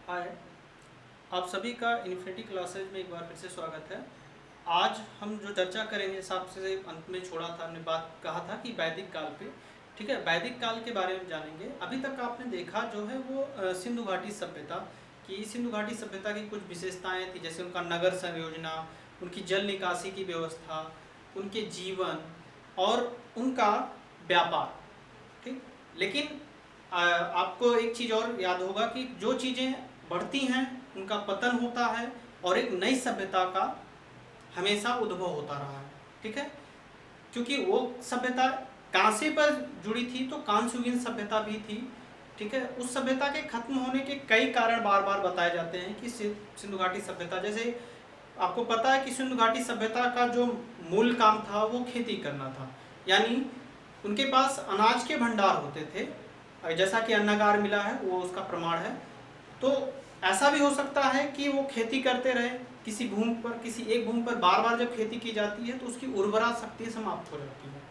हाय, आप सभी का इन्फिनिटी क्लासेज में एक बार फिर से स्वागत है। आज हम जो चर्चा करेंगे, सबसे अंत में छोड़ा था, हमने बात कहा था कि वैदिक काल पे, ठीक है, वैदिक काल के बारे में जानेंगे। अभी तक आपने देखा जो है वो सिंधु घाटी सभ्यता की, सिंधु घाटी सभ्यता की कुछ विशेषताएं थी, जैसे उनका नगर संयोजना, उनकी जल निकासी की व्यवस्था, उनके जीवन और उनका व्यापार, ठीक। लेकिन आपको एक चीज़ और याद होगा कि जो चीज़ें बढ़ती हैं उनका पतन होता है और एक नई सभ्यता का हमेशा उद्भव होता रहा है, ठीक है। क्योंकि वो सभ्यता कांसे पर जुड़ी थी, तो कांस्ययुगीन सभ्यता भी थी, ठीक है। उस सभ्यता के खत्म होने के कई कारण बार बार बताए जाते हैं कि सिंधु घाटी सभ्यता, जैसे आपको पता है कि सिंधु घाटी सभ्यता का जो मूल काम था वो खेती करना था, यानी उनके पास अनाज के भंडार होते थे, जैसा कि अन्नागार मिला है वो उसका प्रमाण है। तो ऐसा भी हो सकता है कि वो खेती करते रहे किसी भूमि पर, किसी एक भूमि पर बार बार जब खेती की जाती है तो उसकी उर्वरा शक्ति समाप्त हो जाती है।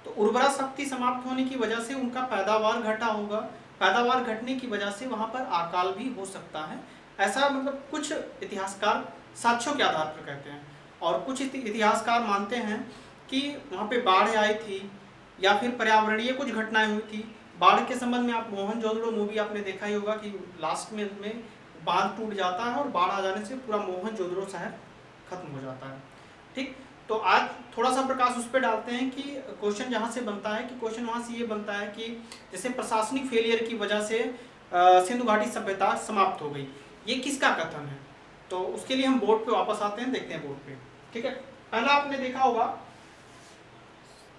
तो उर्वरा शक्ति समाप्त होने की वजह से उनका पैदावार घटा होगा, पैदावार घटने की वजह से वहाँ पर अकाल भी हो सकता है। ऐसा मतलब कुछ इतिहासकार साक्ष्यों के आधार पर कहते हैं, और कुछ इतिहासकार मानते हैं कि वहाँ पे बाढ़ आई थी या फिर पर्यावरणीय कुछ घटनाएं हुई थी। बाढ़ के संबंध में आप मोहनजोदड़ो मूवी आपने देखा ही होगा कि लास्ट में बांध टूट जाता है और बाढ़ आ जाने से पूरा मोहनजोदड़ो शहर खत्म हो जाता है, ठीक। तो आज थोड़ा सा प्रकाश उस पर डालते हैं कि क्वेश्चन जहाँ से बनता है, कि क्वेश्चन वहाँ से ये बनता है कि जैसे प्रशासनिक फेलियर की वजह से सिंधु घाटी सभ्यता समाप्त हो गई, ये किसका कथन है। तो उसके लिए हम बोर्ड पे वापस आते हैं, देखते हैं बोर्ड पे, ठीक है। पहला आपने देखा होगा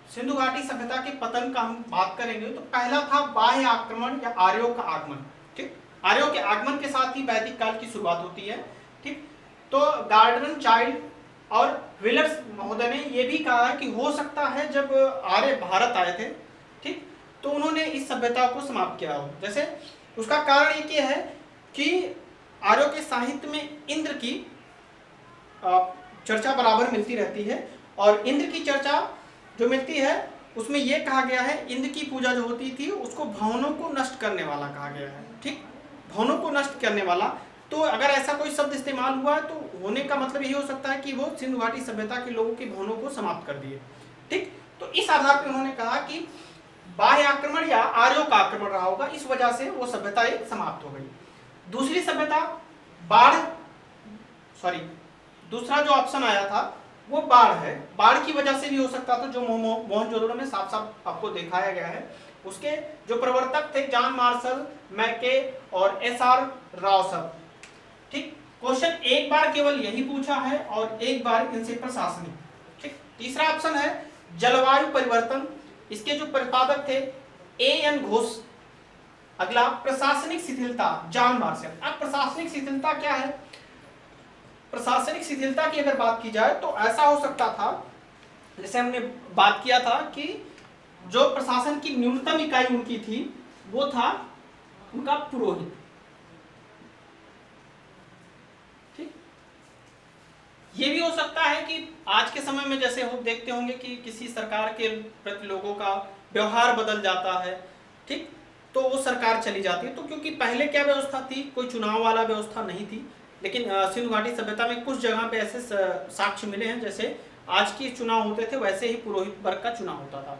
सिंधु घाटी सभ्यता के पतन का हम बात करेंगे तो पहला था बाह्य आक्रमण या आर्यों का आगमन, ठीक। आर्यों के आगमन के साथ ही वैदिक काल की शुरुआत होती है, ठीक। तो गार्डनर चाइल्ड और विलर्स महोदय ने यह भी कहा है कि हो सकता है जब आर्य भारत आए थे, ठीक, तो उन्होंने इस सभ्यता को समाप्त किया हो। जैसे उसका कारण ये है कि आर्यों के साहित्य में इंद्र की चर्चा बराबर मिलती रहती है, और इंद्र की चर्चा जो मिलती है उसमें यह कहा गया है, इंद्र की पूजा जो होती थी उसको भवनों को नष्ट करने वाला कहा गया है, ठीक, भवनों को नष्ट करने वाला। तो अगर ऐसा कोई शब्द इस्तेमाल हुआ है तो होने का मतलब यही हो सकता है कि वो सिंधु घाटी सभ्यता के लोगों के भवनों को समाप्त कर दिए, ठीक। तो इस आधार पर उन्होंने कहा कि बाह्य आक्रमण या आर्यों का आक्रमण रहा होगा, इस वजह से वो सभ्यता एक समाप्त हो गई। दूसरी सभ्यता बाढ़, सॉरी, दूसरा जो ऑप्शन आया था वो बाढ़ है, बाढ़ की वजह से भी हो सकता था, जो मोहनजोदड़ो में साफ साफ आपको दिखाया गया है। उसके जो प्रवर्तक थे जॉन मार्शल, मैके और एसआर राव सब, ठीक। क्वेश्चन एक बार केवल यही पूछा है और एक बार इनसे प्रशासनिक, ठीक। तीसरा ऑप्शन है जलवायु परिवर्तन, इसके जो प्रतिपादक थे एएन घोष। अगला प्रशासनिक शिथिलता, जॉन मार्शल। अब प्रशासनिक शिथिलता क्या है, प्रशासनिक शिथिलता की अगर बात की जाए तो ऐसा हो सकता था, जैसे हमने बात किया था कि जो प्रशासन की न्यूनतम इकाई उनकी थी वो था उनका पुरोहित, ठीक। ये भी हो सकता है कि आज के समय में जैसे हम देखते होंगे कि किसी सरकार के प्रति लोगों का व्यवहार बदल जाता है, ठीक, तो वो सरकार चली जाती है। तो क्योंकि पहले क्या व्यवस्था थी, कोई चुनाव वाला व्यवस्था नहीं थी, लेकिन सिंधु घाटी सभ्यता में कुछ जगह पे ऐसे साक्ष्य मिले हैं, जैसे आज के चुनाव होते थे वैसे ही पुरोहित वर्ग का चुनाव होता था,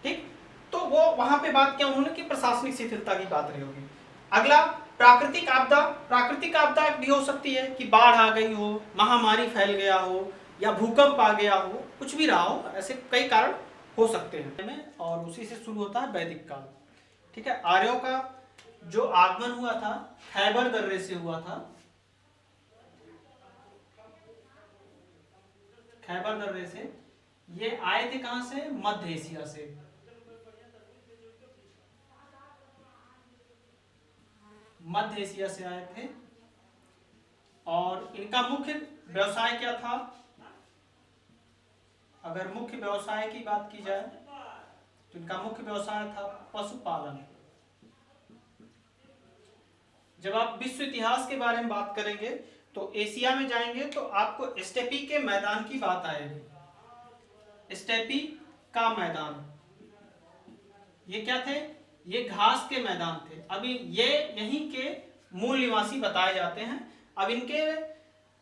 ठीक। तो वो वहां पे बात क्या उन्होंने कि प्रशासनिक शिथिलता की बात रही होगी। अगला प्राकृतिक आपदा, प्राकृतिक आपदा भी हो सकती है कि बाढ़ आ गई हो, महामारी फैल गया हो, या भूकंप आ गया हो, कुछ भी रहा हो, ऐसे कई कारण हो सकते हैं। और उसी से शुरू होता है वैदिक काल, ठीक है। आर्यों का जो आगमन हुआ था खैबर दर्रे से हुआ था, खैबर दर्रे से। ये आए थे कहां से, मध्य एशिया से, मध्य एशिया से आए थे। और इनका मुख्य व्यवसाय क्या था, अगर मुख्य व्यवसाय की बात की जाए तो इनका मुख्य व्यवसाय था पशुपालन। जब आप विश्व इतिहास के बारे में बात करेंगे तो एशिया में जाएंगे तो आपको स्टेपी के मैदान की बात आएगी। स्टेपी का मैदान, ये क्या थे, ये घास के मैदान थे। अभी ये यहीं के मूल निवासी बताए जाते हैं। अब इनके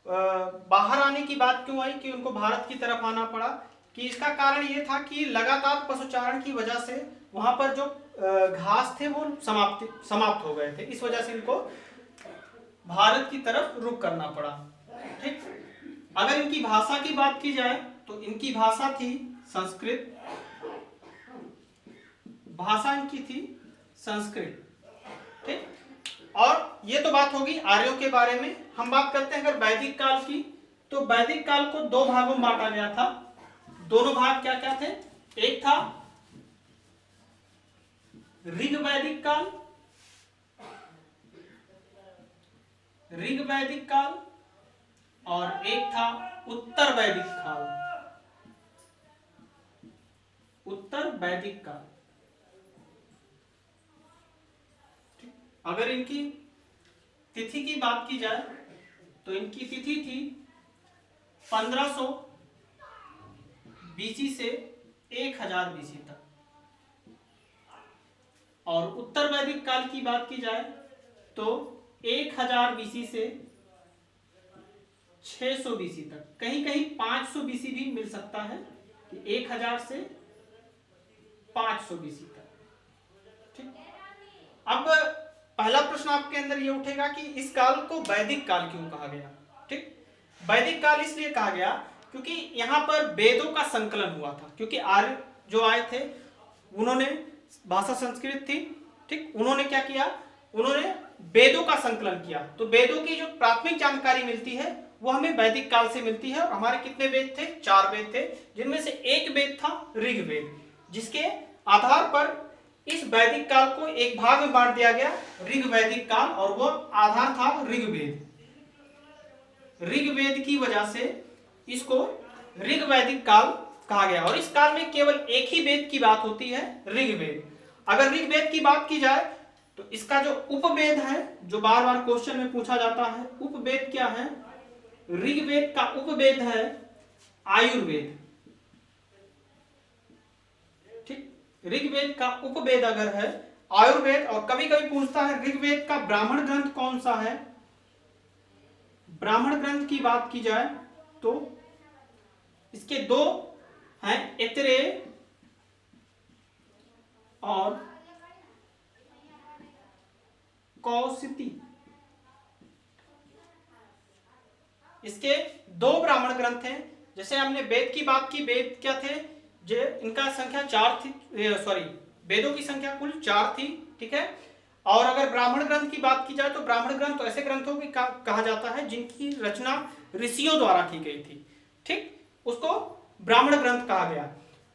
बाहर आने की बात क्यों आई कि उनको भारत की तरफ आना पड़ा, कि इसका कारण ये था कि लगातार पशुचारण की वजह से वहां पर जो घास थे वो समाप्त हो गए थे, इस वजह से इनको भारत की तरफ रुख करना पड़ा। ठीक, अगर इनकी भाषा की बात की जाए तो इनकी भाषा थी संस्कृत, भाषा इनकी थी संस्कृत। ठीक, और ये तो बात होगी आर्यों के बारे में। हम बात करते हैं अगर वैदिक काल की, तो वैदिक काल को दो भागों में बांटा गया था। दोनों भाग क्या क्या थे? एक था ऋग वैदिक काल, ऋग वैदिक काल, और एक था उत्तर वैदिक काल, उत्तर वैदिक काल। अगर इनकी तिथि की बात की जाए तो इनकी तिथि थी 1500 बीसी से 1000 बीसी तक, और उत्तर वैदिक काल की बात की जाए तो 1000 बीसी से 600 बीसी तक, कहीं कहीं 500 बीसी भी मिल सकता है, कि 1000 से 500 बीसी तक। ठीक, अब पहला प्रश्न आपके अंदर ये उठेगा कि इस काल को वैदिक काल क्यों कहा गया? ठीक, वैदिक काल इसलिए कहा गया क्योंकि यहाँ पर वेदों का संकलन हुआ था, क्योंकि आर्य जो आए थे उन्होंने, भाषा संस्कृत थी, ठीक, उन्होंने क्या किया, उन्होंने वेदों का संकलन किया। तो वेदों की जो प्राथमिक जानकारी मिलती है वो हमें वैदिक काल से मिलती है। और हमारे कितने वेद थे? 4 वेद थे, जिनमें से एक वेद था ऋग्वेद, जिसके आधार पर इस वैदिक काल को एक भाग में बांट दिया गया, ऋग वैदिक काल, और वो आधार था ऋग्वेद। ऋग्वेद की वजह से इसको ऋग वैदिक काल कहा गया। और इस काल में केवल एक ही वेद की बात होती है, ऋग्वेद। अगर ऋग्वेद की बात की जाए तो इसका जो उपवेद है, जो बार बार क्वेश्चन में पूछा जाता है, उपवेद क्या है? ऋग्वेद का उपवेद है आयुर्वेद। ठीक, ऋग्वेद का उपवेद अगर है आयुर्वेद। और कभी कभी पूछता है ऋग्वेद का ब्राह्मण ग्रंथ कौन सा है? ब्राह्मण ग्रंथ की बात की जाए तो इसके दो हैं, ऐतरेय और कौशिकी। इसके दो ब्राह्मण ग्रंथ हैं। जैसे हमने वेद की बात की, वेद क्या थे? जो इनका संख्या 4 थी, सॉरी, वेदों की संख्या कुल 4 थी। ठीक है, और अगर ब्राह्मण ग्रंथ की बात की जाए तो ब्राह्मण ग्रंथ तो ऐसे ग्रंथों की कहा जाता है जिनकी रचना ऋषियों द्वारा की गई थी। ठीक, उसको ब्राह्मण ग्रंथ कहा गया।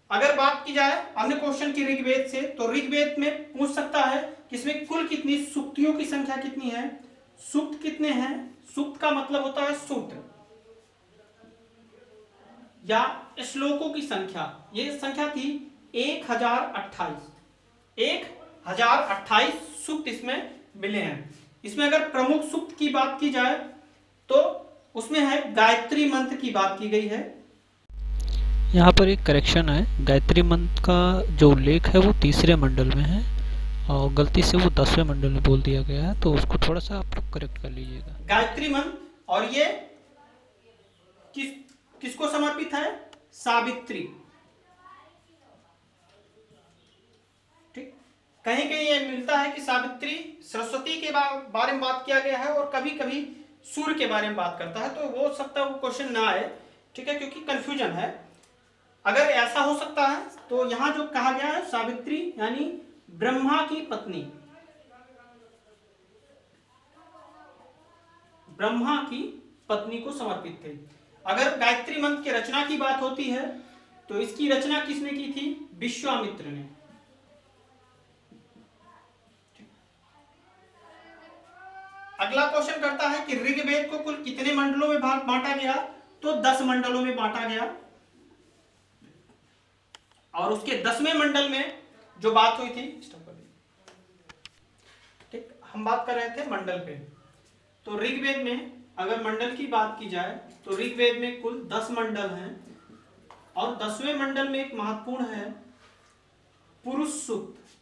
अगर बात की जाए अन्य क्वेश्चन की ऋग्वेद से, तो ऋग्वेद में पूछ सकता है कि इसमें कुल कितनी सूक्तियों की संख्या कितनी है? सूक्त कितने हैं? सूक्त का मतलब होता है सूत्र या श्लोकों की संख्या। ये संख्या थी 1028। 1028 सूक्त इसमें मिले हैं। इसमें अगर प्रमुख सूक्त की बात की जाए तो उसमें है गायत्री मंत्र की बात की गई है। यहाँ पर एक करेक्शन है, गायत्री मंत्र का जो उल्लेख है वो 3रे मंडल में है और गलती से वो 10वें मंडल में बोल दिया गया है, तो उसको थोड़ा सा आप लोग करेक्ट कर लीजिएगा। गायत्री मंत्र, और ये किसको समर्पित है? सावित्री। ठीक, कहीं कहीं ये मिलता है कि सावित्री सरस्वती के बारे में बात किया गया है, और कभी कभी सूर्य के बारे में बात करता है, तो वो सकता है वो क्वेश्चन ना आए। ठीक है, क्योंकि कंफ्यूजन है। अगर ऐसा हो सकता है तो यहां जो कहा गया है सावित्री यानी ब्रह्मा की पत्नी, ब्रह्मा की पत्नी को समर्पित थे। अगर गायत्री मंत्र की रचना की बात होती है तो इसकी रचना किसने की थी? विश्वामित्र ने। अगला क्वेश्चन करता है कि ऋग्वेद को कुल कितने मंडलों में बांटा गया? तो 10 मंडलों में बांटा गया। और उसके 10वें मंडल में जो बात हुई थी, ठीक, हम बात कर रहे थे मंडल पे। तो ऋग्वेद में अगर मंडल की बात की जाए तो ऋग्वेद में कुल 10 मंडल हैं, और 10वें मंडल में एक महत्वपूर्ण है पुरुष सूक्त।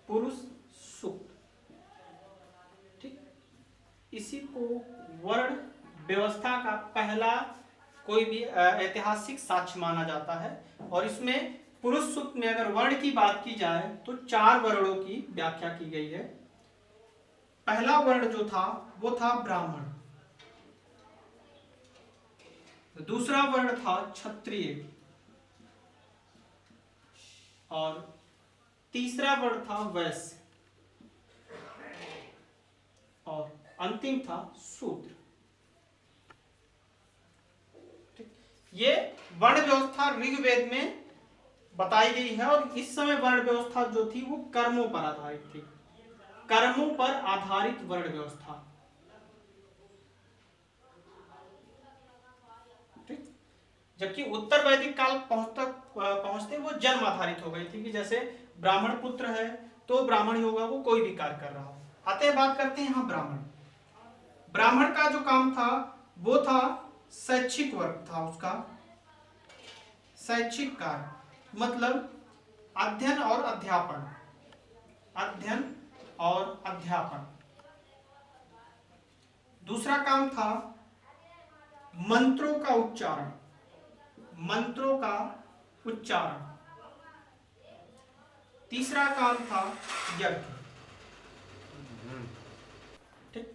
पुरुष सूक्त, इसी को वर्ण व्यवस्था का पहला कोई भी ऐतिहासिक साक्ष्य माना जाता है। और इसमें पुरुष सूक्त में अगर वर्ण की बात की जाए तो 4 वर्णों की व्याख्या की गई है। पहला वर्ण जो था वो था ब्राह्मण, दूसरा वर्ण था क्षत्रिय, और तीसरा वर्ण था वैश्य, और अंतिम था शूद्र। ये वर्ण व्यवस्था ऋग्वेद में बताई गई है। और इस समय वर्ण व्यवस्था जो थी वो कर्मों पर आधारित थी, कर्मों पर आधारित वर्ण व्यवस्था। ठीक, जबकि उत्तर वैदिक काल पहुंचते वो जन्म आधारित हो गई थी कि जैसे ब्राह्मण पुत्र है तो ब्राह्मण ही होगा, वो कोई भी कार्य कर रहा हो। आते बात करते हैं यहाँ ब्राह्मण। ब्राह्मण का जो काम था वो था शैक्षिक वर्ग था उसका, शैक्षिक कार्य मतलब अध्ययन और अध्यापन, अध्ययन और अध्यापन। दूसरा काम था मंत्रों का उच्चारण, मंत्रों का उच्चारण। तीसरा काम था यज्ञ। ठीक,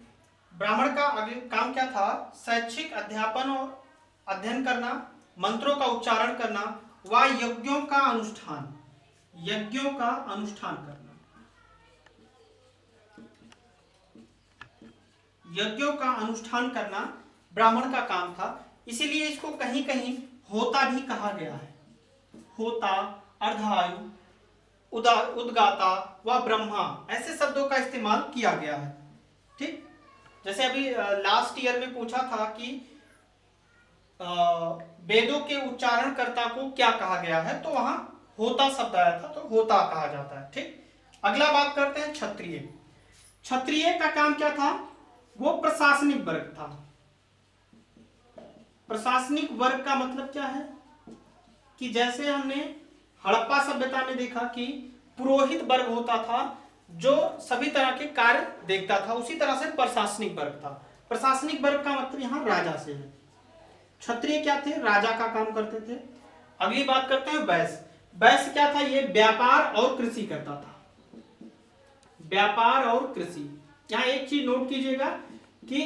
ब्राह्मण का अगले काम क्या था? शैक्षिक अध्यापन और अध्ययन करना, मंत्रों का उच्चारण करना व यज्ञों का अनुष्ठान, यज्ञों का अनुष्ठान करना, यज्ञों का अनुष्ठान करना ब्राह्मण का काम था। इसीलिए इसको कहीं कहीं होता भी कहा गया है। होता, अर्धायु, उद्गाता व ब्रह्मा, ऐसे शब्दों का इस्तेमाल किया गया है। ठीक, जैसे अभी लास्ट ईयर में पूछा था कि वेदों के उच्चारणकर्ता को क्या कहा गया है, तो वहां होता शब्द आया था, तो होता कहा जाता है। ठीक, अगला बात करते हैं क्षत्रिय। क्षत्रिय का काम क्या था? वो प्रशासनिक वर्ग था। प्रशासनिक वर्ग का मतलब क्या है कि जैसे हमने हड़प्पा सभ्यता में देखा कि पुरोहित वर्ग होता था जो सभी तरह के कार्य देखता था, उसी तरह से प्रशासनिक वर्ग था। प्रशासनिक वर्ग का मतलब यहाँ राजा से है। क्षत्रिय क्या थे? राजा का काम करते थे। अगली बात करते हैं वैश्य। वैश्य क्या था? ये व्यापार और कृषि करता था, व्यापार और कृषि। यहाँ एक चीज नोट कीजिएगा कि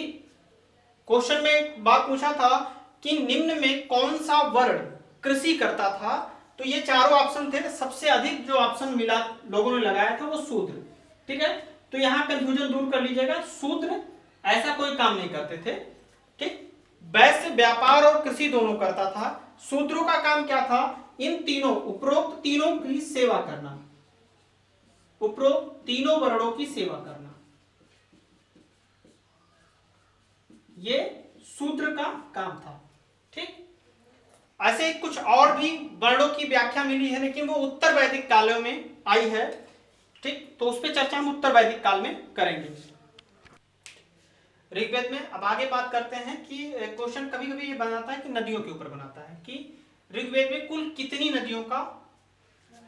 क्वेश्चन में एक बात पूछा था कि निम्न में कौन सा वर्ण कृषि करता था, तो ये चारों ऑप्शन थे। सबसे अधिक जो ऑप्शन मिला लोगों ने लगाया था वो शूद्र। ठीक है, तो यहाँ कंफ्यूजन दूर कर लीजिएगा, शूद्र ऐसा कोई काम नहीं करते थे। ठीक, वैश्य व्यापार और कृषि दोनों करता था। शूद्रों का काम क्या था? इन तीनों, उपरोक्त तीनों की सेवा करना, उपरोक्त तीनों वर्णों की सेवा करना, ये शूद्र का काम था। ठीक, ऐसे कुछ और भी वर्णों की व्याख्या मिली है, लेकिन वो उत्तर वैदिक कालों में आई है। ठीक, तो उस पर चर्चा हम उत्तर वैदिक काल में करेंगे। ऋग्वेद में अब आगे बात करते हैं कि क्वेश्चन कभी कभी ये बनाता है कि नदियों के ऊपर बनाता है कि ऋग्वेद में कुल कितनी नदियों का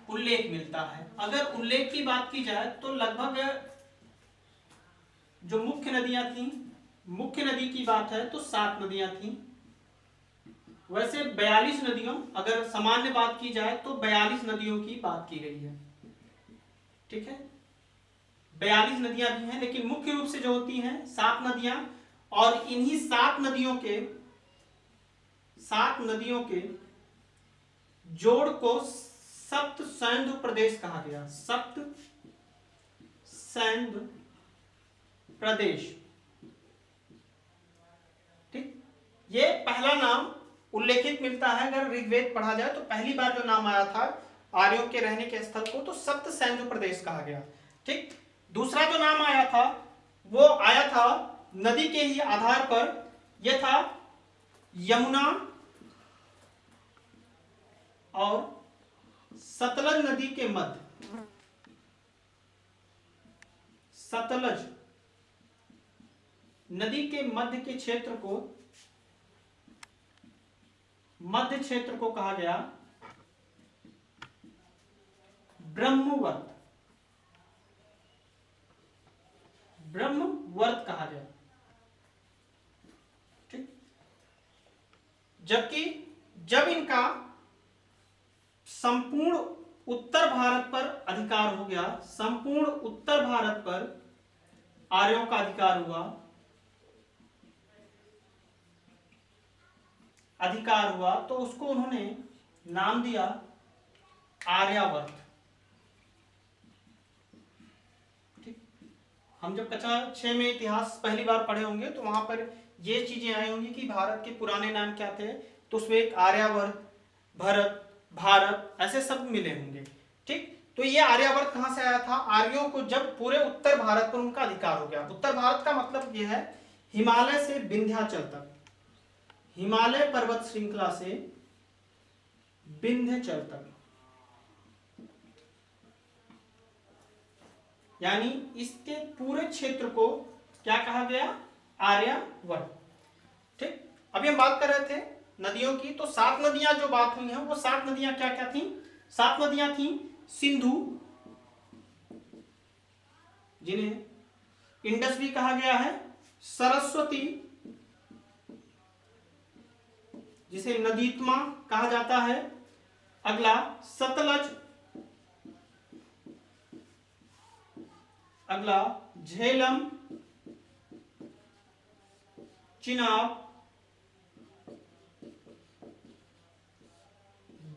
उल्लेख मिलता है। अगर उल्लेख की बात की जाए तो लगभग जो मुख्य नदियां थी, मुख्य नदी की बात है तो 7 नदियां थी। वैसे 42 नदियों, अगर सामान्य बात की जाए तो 42 नदियों की बात की गई है। ठीक है, 42 नदियां भी हैं, लेकिन मुख्य रूप से जो होती हैं 7 नदियां। और इन्हीं 7 नदियों के जोड़ को सप्त सैंधु प्रदेश कहा गया। सप्त सैंधु प्रदेश। ठीक, ये पहला नाम उल्लेखित मिलता है। अगर ऋग्वेद पढ़ा जाए तो पहली बार जो नाम आया था आर्यों के रहने के स्थल को, तो सप्त सैंधु प्रदेश कहा गया। ठीक, दूसरा जो नाम आया था वो आया था नदी के ही आधार पर, यह था यमुना और सतलज नदी के मध्य, सतलज नदी के मध्य के क्षेत्र को, मध्य क्षेत्र को कहा गया ब्रह्मवर्त, ब्रह्मवर्त कहा गया। जबकि जब इनका संपूर्ण उत्तर भारत पर अधिकार हो गया, संपूर्ण उत्तर भारत पर आर्यों का अधिकार हुआ, तो उसको उन्होंने नाम दिया आर्यावर्त। ठीक, हम जब कक्षा 6 में इतिहास पहली बार पढ़े होंगे तो वहां पर ये चीजें आई होंगी कि भारत के पुराने नाम क्या थे, तो उसमें एक आर्यावर्त, भरत, भारत ऐसे सब मिले होंगे। ठीक, तो ये आर्यावर्त कहां से आया था? आर्यों को जब पूरे उत्तर भारत पर उनका अधिकार हो गया। उत्तर भारत का मतलब यह है हिमालय से विंध्याचल तक, हिमालय पर्वत श्रृंखला से विंध्याचल तक, यानी इसके पूरे क्षेत्र को क्या कहा गया? आर्यावर्त। ठीक, अभी हम बात कर रहे थे नदियों की, तो 7 नदियां जो बात हुई हैं वो 7 नदियां क्या क्या थी? 7 नदियां थी सिंधु, जिन्हें इंडस भी कहा गया है, सरस्वती जिसे नदीत्मा कहा जाता है, अगला सतलज, अगला झेलम, चिनाब,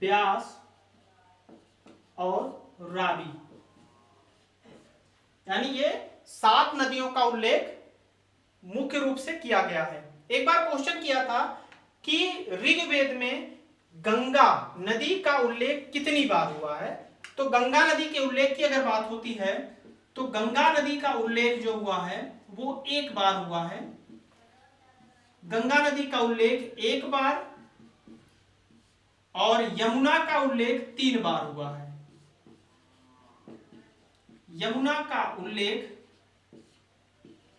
ब्यास और रावी। यानी ये 7 नदियों का उल्लेख मुख्य रूप से किया गया है। एक बार क्वेश्चन किया था कि ऋग्वेद में गंगा नदी का उल्लेख कितनी बार हुआ है, तो गंगा नदी के उल्लेख की अगर बात होती है तो गंगा नदी का उल्लेख जो हुआ है वो 1 बार हुआ है। गंगा नदी का उल्लेख 1 बार और यमुना का उल्लेख 3 बार हुआ है। यमुना का उल्लेख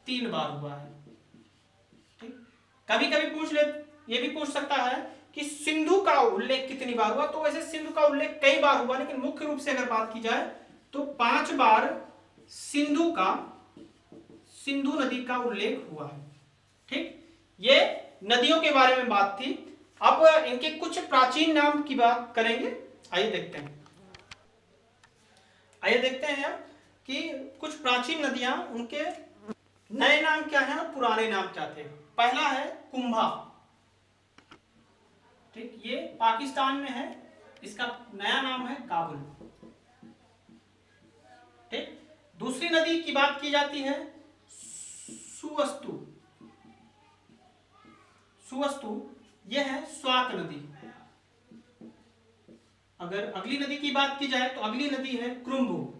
3 बार हुआ है। ठीक, कभी कभी ये भी पूछ सकता है कि सिंधु का उल्लेख कितनी बार हुआ, तो वैसे सिंधु का उल्लेख कई बार हुआ, लेकिन मुख्य रूप से अगर बात की जाए तो 5 बार सिंधु नदी का उल्लेख हुआ है। ठीक, ये नदियों के बारे में बात थी। अब इनके कुछ प्राचीन नाम की बात करेंगे। आइए देखते हैं कि कुछ प्राचीन नदियां, उनके नए नाम क्या है और पुराने नाम क्या थे। पहला है कुंभा। ठीक, ये पाकिस्तान में है, इसका नया नाम है काबुल। ठीक, दूसरी नदी की बात की जाती है सुवस्तु। यह है स्वात नदी। अगर अगली नदी की बात की जाए तो अगली नदी है क्रुम्भु।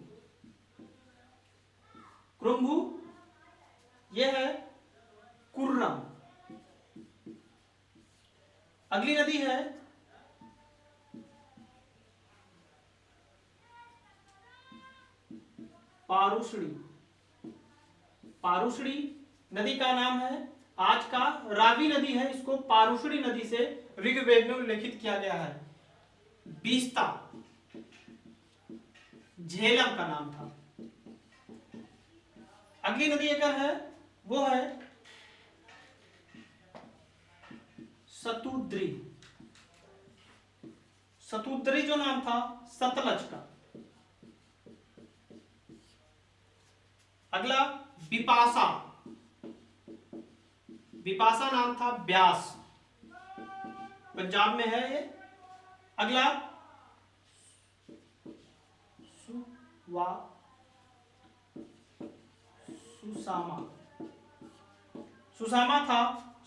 यह है कुर्रम। अगली नदी है पारुषणी नदी का नाम है आज का रावी नदी है, इसको पारुषणी नदी से ऋग्वेद में उल्लेखित किया गया है। बीस्ता झेलम का नाम था। अगली नदी अगर है वो है सतुद्री जो नाम था सतलज का। अगला विपाशा नाम था ब्यास, पंजाब में है ये। अगला सुसामा था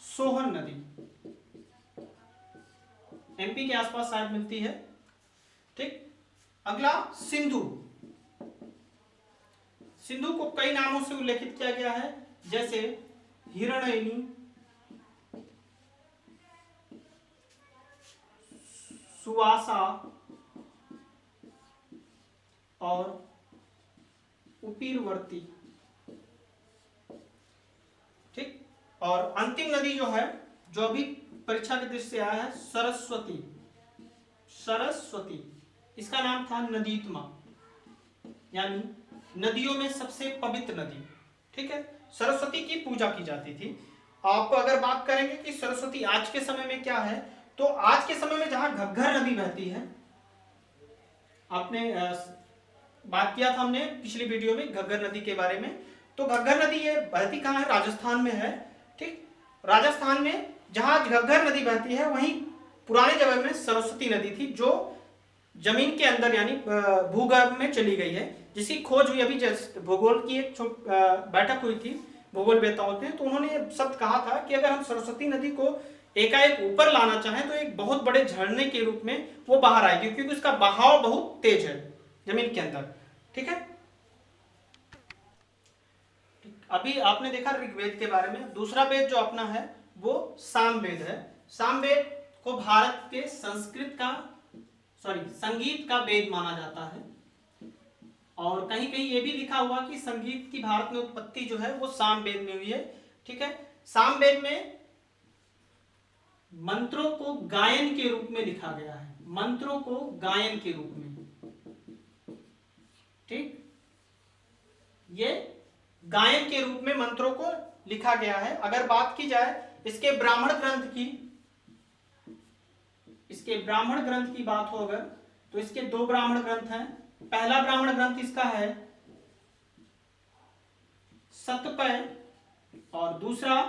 सोहन नदी, एमपी के आसपास शायद मिलती है। ठीक, अगला सिंधु को कई नामों से उल्लेखित किया गया है, जैसे हिरण्यनी, सुवासा और उपीरवर्ती। ठीक, और अंतिम नदी जो है, जो अभी परीक्षा के दृष्टि से आया है, सरस्वती। इसका नाम था नदीत्मा, यानी नदियों में सबसे पवित्र नदी। ठीक है, सरस्वती की पूजा की जाती थी। आप अगर बात करेंगे कि सरस्वती आज के समय में क्या है, तो आज के समय में जहां घग्गर नदी बहती है, आपने बात किया था हमने पिछली वीडियो में घग्गर नदी के बारे में। तो घग्गर नदी ये बहती कहाँ है? राजस्थान में है। ठीक, राजस्थान में जहां घग्गर नदी बहती है वहीं पुराने जमाने में सरस्वती नदी थी, जो जमीन के अंदर यानी भूगर्भ में चली गई है, जिसकी खोज हुई अभी भूगोल की एक बैठक हुई थी भूगोल वेताओं ने, तो उन्होंने ये शब्द कहा था कि अगर हम सरस्वती नदी को एकाएक ऊपर लाना चाहें तो एक बहुत बड़े झरने के रूप में वो बाहर आएगी, क्योंकि उसका बहाव बहुत तेज है जमीन के अंदर। ठीक है, अभी आपने देखा ऋग्वेद के बारे में। दूसरा वेद जो अपना है वो सामवेद है। सामवेद को भारत के संगीत का वेद माना जाता है, और कहीं कहीं ये भी लिखा हुआ कि संगीत की भारत में उत्पत्ति जो है वो सामवेद में हुई है। ठीक है, सामवेद में मंत्रों को गायन के रूप में लिखा गया है, मंत्रों को गायन के रूप में। ठीक, ये गायन के रूप में मंत्रों को लिखा गया है। अगर बात की जाए इसके ब्राह्मण ग्रंथ की बात हो अगर, तो इसके दो ब्राह्मण ग्रंथ हैं। पहला ब्राह्मण ग्रंथ इसका है सतपय, और दूसरा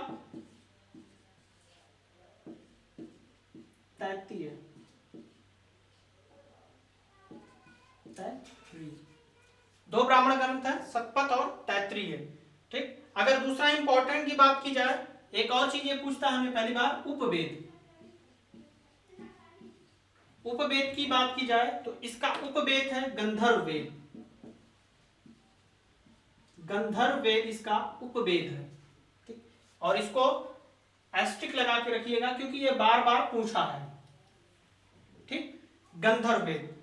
तैत्तिरीय। दो ब्राह्मण ग्रंथ हैं, सतपथ और तैत्तिरीय। ठीक, अगर दूसरा इंपॉर्टेंट की बात की जाए, एक और चीज ये पूछता है हमें पहली बार, उपवेद। उपवेद की बात की जाए तो इसका उपवेद है गंधर्व वेद। गंधर्व वेद इसका उपवेद है। ठीक, और इसको एस्ट्रिक लगा के रखिएगा क्योंकि ये बार बार पूछा है। ठीक, गंधर्व वेद।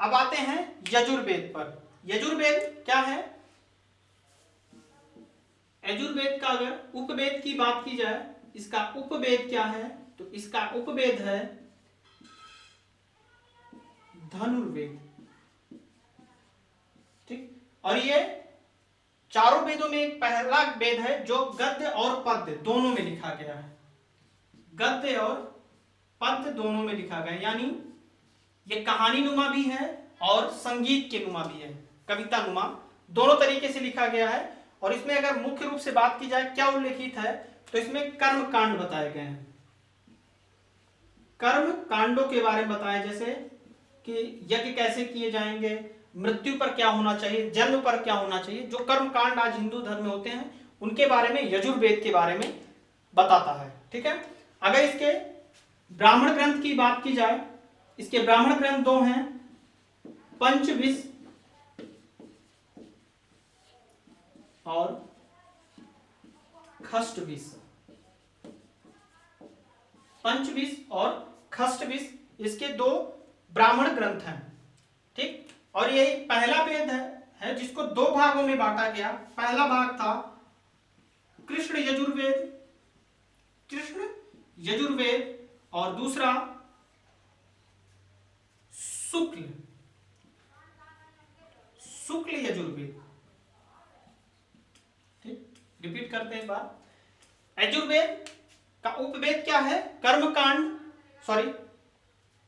अब आते हैं यजुर्वेद पर। यजुर्वेद क्या है? यजुर्वेद का अगर उपवेद की बात की जाए, इसका उपवेद क्या है? तो इसका उपवेद है धनुर्वेद। ठीक, और ये चारों वेदों में एक पहला वेद है जो गद्य और पद्य दोनों में लिखा गया है। गद्य और पद्य दोनों में लिखा गया है, यानी ये कहानी नुमा भी है और संगीत के नुमा भी है, कविता नुमा, दोनों तरीके से लिखा गया है। और इसमें अगर मुख्य रूप से बात की जाए क्या उल्लेखित है, तो इसमें कर्म कांड बताए गए हैं। कर्म कांडों के बारे में बताएं, जैसे कि यज्ञ कैसे किए जाएंगे, मृत्यु पर क्या होना चाहिए, जन्म पर क्या होना चाहिए, जो कर्म कांड आज हिंदू धर्म में होते हैं उनके बारे में यजुर्वेद के बारे में बताता है। ठीक है, अगर इसके ब्राह्मण ग्रंथ की बात की जाए, इसके ब्राह्मण ग्रंथ दो हैं, पंचविश और खष्टविश। पंचविश और खष्टविश इसके दो ब्राह्मण ग्रंथ हैं। ठीक, और यही पहला वेद है जिसको दो भागों में बांटा गया। पहला भाग था कृष्ण यजुर्वेद और दूसरा शुक्ल यजुर्वेद। ठीक, रिपीट करते हैं एक बार। यजुर्वेद का उपवेद क्या है?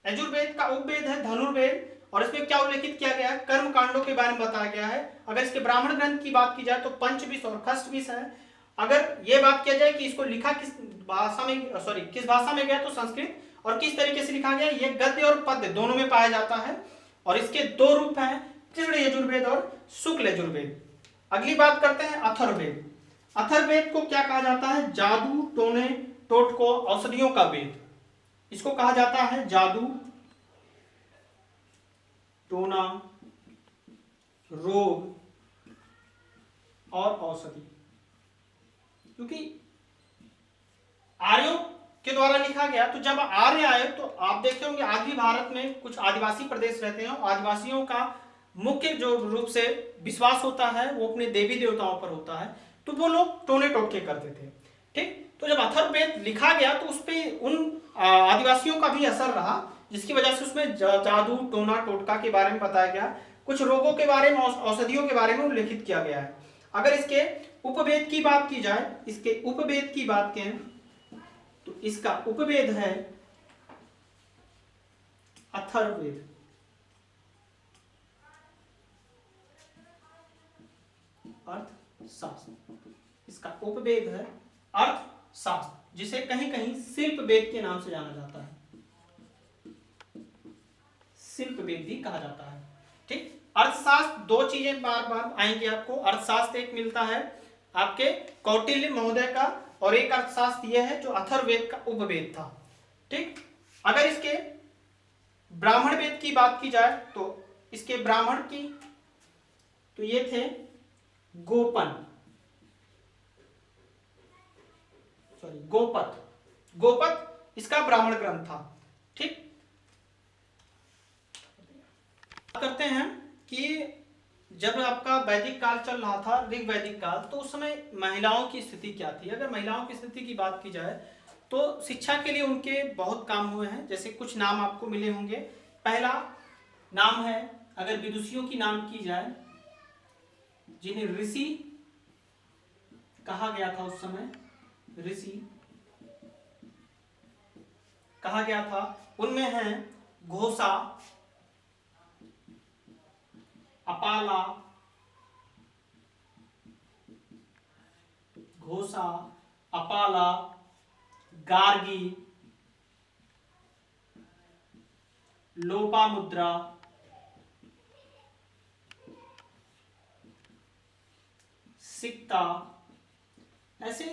यजुर्वेद का उपवेद है धनुर्वेद, और इसमें क्या उल्लेखित किया गया है? कर्म कांडों के बारे में बताया गया है। अगर इसके ब्राह्मण ग्रंथ की बात की जाए तो पंचविश और खष्टविश है। अगर यह बात किया जाए कि इसको लिखा किस भाषा में गया, तो संस्कृत, और किस तरीके से लिखा गया, यह गद्य और पद्य दोनों में पाया जाता है। और इसके दो रूप हैं, कृष्ण यजुर्वेद और शुक्ल यजुर्वेद। अगली बात करते हैं अथर्ववेद। अथर्ववेद को क्या कहा जाता है? जादू, टोने, टोटकों, औषधियों का वेद। इसको कहा जाता है जादू, टोना, रोग और औषधि। क्योंकि आर्यों के द्वारा लिखा गया, तो जब आर्य आए तो आप देखते होंगे आज भी भारत में कुछ आदिवासी प्रदेश रहते हैं, आदिवासियों का मुख्य जो रूप से विश्वास होता है वो अपने देवी देवताओं पर होता है, तो वो लोग टोने टोटके करते थे। ठीक, तो जब अथर्ववेद लिखा गया तो उस पर उन आदिवासियों का भी असर रहा, जिसकी वजह से उसमें जादू, टोना, टोटका के बारे में बताया गया, कुछ रोगों के बारे में, औषधियों के बारे में उल्लेखित किया गया है। अगर इसके उपवेद की बात की जाए, इसके उपवेद की बात करें तो इसका उपवेद है अथर्ववेद। अर्थशास्त्र, इसका उपवेद है अर्थशास्त्र, जिसे कहीं कहीं शिल्प वेद के नाम से जाना जाता है, शिल्प वेद भी कहा जाता है। ठीक, अर्थशास्त्र दो चीजें बार बार आएंगे आपको। अर्थशास्त्र एक मिलता है आपके कौटिल्य महोदय का, और एक अर्थशास्त्र यह है जो अथर्ववेद का उपवेद था। ठीक, अगर इसके ब्राह्मण वेद की बात की जाए तो इसके ब्राह्मण की तो ये थे गोपन, सॉरी गोपत, गोपत इसका ब्राह्मण ग्रंथ था। ठीक, करते हैं कि जब आपका वैदिक काल चल रहा था, ऋग वैदिक काल, तो उस समय महिलाओं की स्थिति क्या थी। अगर महिलाओं की स्थिति की बात की जाए तो शिक्षा के लिए उनके बहुत काम हुए हैं। जैसे कुछ नाम आपको मिले होंगे। पहला नाम है, अगर विदुषियों की नाम की जाए, जिन्हें ऋषि कहा गया था, उस समय ऋषि कहा गया था, उनमें हैं घोषा, अपाला, घोषा, अपाला, गार्गी, लोपामुद्रा, सिक्ता, ऐसे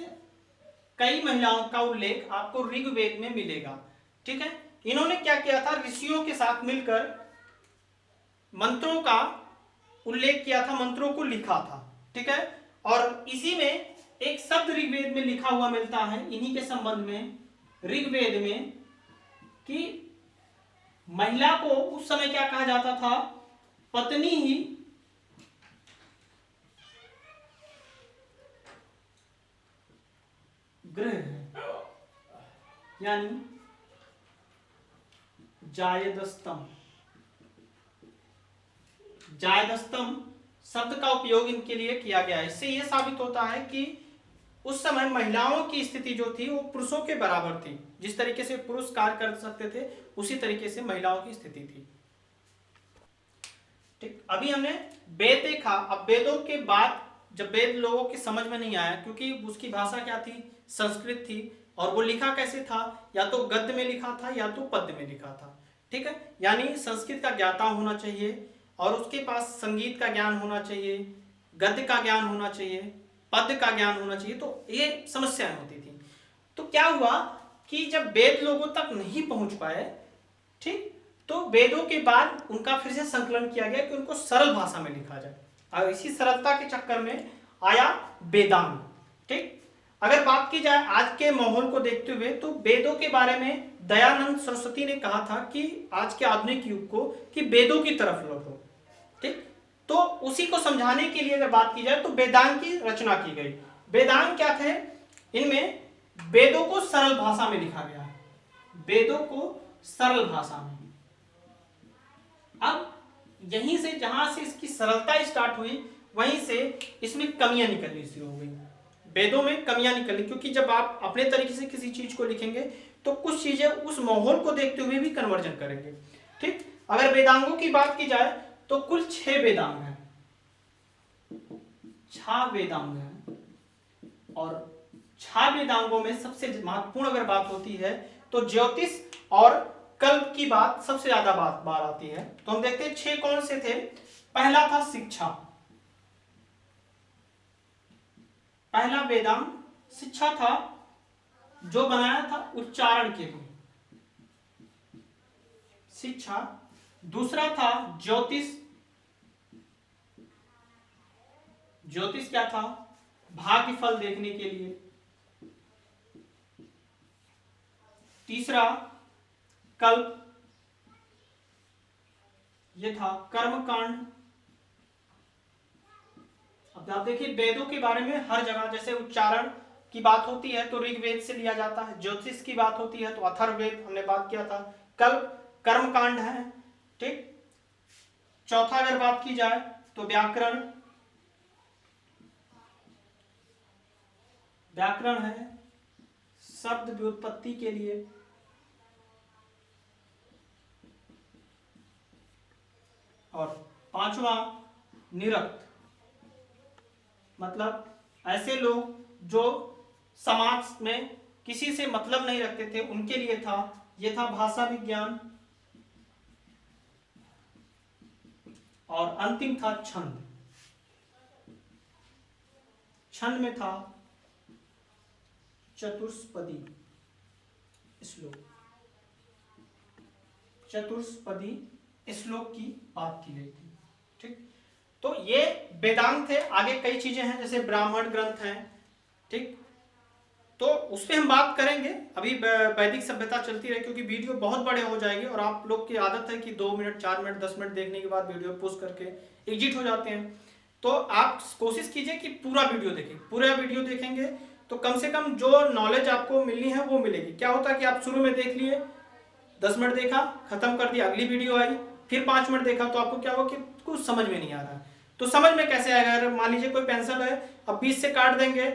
कई महिलाओं का उल्लेख आपको ऋग्वेद में मिलेगा। ठीक है, इन्होंने क्या किया था, ऋषियों के साथ मिलकर मंत्रों का उल्लेख किया था, मंत्रों को लिखा था। ठीक है, और इसी में एक शब्द ऋग्वेद में लिखा हुआ मिलता है, इन्हीं के संबंध में ऋग्वेद में, कि महिला को उस समय क्या कहा जाता था, पत्नी ही गृह है, यानी जायदस्तम। जायदस्तम शब्द का उपयोग इनके लिए किया गया है। इससे यह साबित होता है कि उस समय महिलाओं की स्थिति जो थी वो पुरुषों के बराबर थी। जिस तरीके से पुरुष कार्य कर सकते थे उसी तरीके से महिलाओं की स्थिति थी। ठीक, अभी हमने वेद देखा। अब वेदों के बाद जब वेद लोगों की समझ में नहीं आया, क्योंकि उसकी भाषा क्या थी, संस्कृत थी, और वो लिखा कैसे था, या तो गद्य में लिखा था या तो पद्य में लिखा था। ठीक है, यानी संस्कृत का ज्ञाता होना चाहिए, और उसके पास संगीत का ज्ञान होना चाहिए, गद्य का ज्ञान होना चाहिए, पद्य का ज्ञान होना चाहिए। तो ये समस्याएं होती थी। तो क्या हुआ कि जब वेद लोगों तक नहीं पहुंच पाए, ठीक, तो वेदों के बाद उनका फिर से संकलन किया गया कि उनको सरल भाषा में लिखा जाए, और इसी सरलता के चक्कर में आया वेदांग। ठीक, अगर बात की जाए आज के माहौल को देखते हुए, तो वेदों के बारे में दयानंद सरस्वती ने कहा था कि आज के आधुनिक युग को कि वेदों की तरफ लौटो। ठीक, तो उसी को समझाने के लिए अगर बात की जाए तो वेदांग की रचना की गई। वेदांग क्या थे, इनमें वेदों को सरल भाषा में लिखा गया है, वेदों को सरल भाषा में। अब यहीं से जहां से इसकी सरलता स्टार्ट हुई, वहीं से इसमें कमियां निकलनी शुरू हो गई। वेदों में कमियां निकली, क्योंकि जब आप अपने तरीके से किसी चीज को लिखेंगे तो कुछ चीजें उस माहौल को देखते हुए भी कन्वर्जन करेंगे। ठीक, अगर वेदांगों की बात की जाए तो कुल 6 वेदांग हैं, 6 वेदांग हैं, और 6 वेदांगों में सबसे महत्वपूर्ण अगर बात होती है तो ज्योतिष और कल्प की बात सबसे ज्यादा बार आती है। तो हम देखते हैं 6 कौन से थे। पहला था शिक्षा, पहला वेदांग शिक्षा था, जो बनाया था उच्चारण के लिए, शिक्षा। दूसरा था ज्योतिष, ज्योतिष क्या था, भाग्य फल देखने के लिए। तीसरा कल्प, यह था कर्मकांड। अब आप देखिए वेदों के बारे में हर जगह जैसे उच्चारण की बात होती है तो ऋग्वेद से लिया जाता है, ज्योतिष की बात होती है तो अथर्ववेद हमने बात किया था, कल्प कर्मकांड है। ठीक, चौथा अगर बात की जाए तो व्याकरण, व्याकरण है। शब्द व्युत्पत्ति के लिए, और 5वां निरक्त, मतलब ऐसे लोग जो समाज में किसी से मतलब नहीं रखते थे उनके लिए था, ये था भाषा विज्ञान। और अंतिम था छंद। छंद में था चतुष्पदी श्लोक। चतुष्पदी श्लोक की बात की गई थी। ठीक, तो ये वेदांत थे। आगे कई चीजें हैं जैसे ब्राह्मण ग्रंथ हैं, ठीक, तो उस पर हम बात करेंगे। अभी वैदिक सभ्यता चलती रहे क्योंकि वीडियो बहुत बड़े हो जाएंगे और आप लोग की आदत है कि 2 मिनट 4 मिनट 10 मिनट देखने के बाद वीडियो पोस्ट करके एग्जिट हो जाते हैं। तो आप कोशिश कीजिए कि पूरा वीडियो देखें। पूरा वीडियो देखेंगे तो कम से कम जो नॉलेज आपको मिलनी है वो मिलेगी। क्या होता है कि आप शुरू में देख लिए, 10 मिनट देखा, खत्म कर दिया, अगली वीडियो आई, फिर 5 मिनट देखा, तो आपको क्या हुआ कि कुछ समझ में नहीं आ रहा। तो समझ में कैसे आएगा? अगर मान लीजिए कोई पेंसिल है, अब 20 से काट देंगे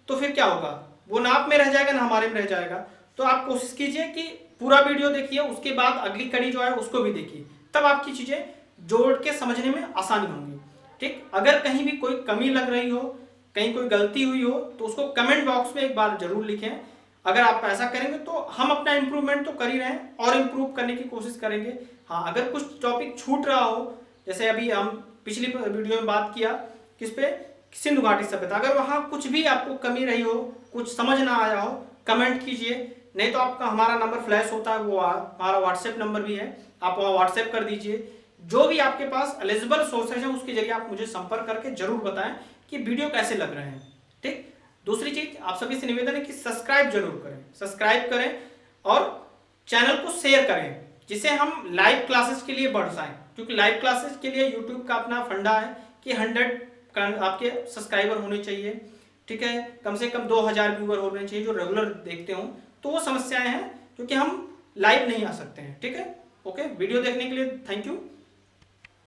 तो फिर क्या होगा? वो ना आप में रह जाएगा ना हमारे में रह जाएगा। तो आप कोशिश कीजिए कि पूरा वीडियो देखिए, उसके बाद अगली कड़ी जो है उसको भी देखिए, तब आपकी चीजें जोड़ के समझने में आसानी होंगी। ठीक, अगर कहीं भी कोई कमी लग रही हो, कहीं कोई गलती हुई हो, तो उसको कमेंट बॉक्स में एक बार जरूर लिखें। अगर आप ऐसा करेंगे तो हम अपना इंप्रूवमेंट तो कर ही रहे हैं और इम्प्रूव करने की कोशिश करेंगे। हाँ, अगर कुछ टॉपिक छूट रहा हो, जैसे अभी हम पिछली वीडियो में बात किया किस पे, सिंधु घाटी सभ्यता, अगर वहां कुछ भी आपको कमी रही हो, कुछ समझ ना आया हो, कमेंट कीजिए। नहीं तो आपका हमारा नंबर फ्लैश होता है, वो हमारा व्हाट्सएप नंबर भी है, आप वहाँ व्हाट्सएप कर दीजिए। जो भी आपके पास एलिजिबल सोर्सेज है उसके जरिए आप मुझे संपर्क करके जरूर बताएं कि वीडियो कैसे लग रहे हैं। ठीक, दूसरी चीज आप सभी से निवेदन है कि सब्सक्राइब जरूर करें, सब्सक्राइब करें और चैनल को शेयर करें, जिसे हम लाइव क्लासेस के लिए बढ़ जाएं। क्योंकि लाइव क्लासेस के लिए यूट्यूब का अपना फंडा है कि 100 आपके सब्सक्राइबर होने चाहिए। ठीक है, कम से कम 2000 व्यूअर होने चाहिए जो रेगुलर देखते हो। तो वो समस्याएं हैं क्योंकि हम लाइव नहीं आ सकते हैं। ठीक है, ओके, वीडियो देखने के लिए थैंक यू।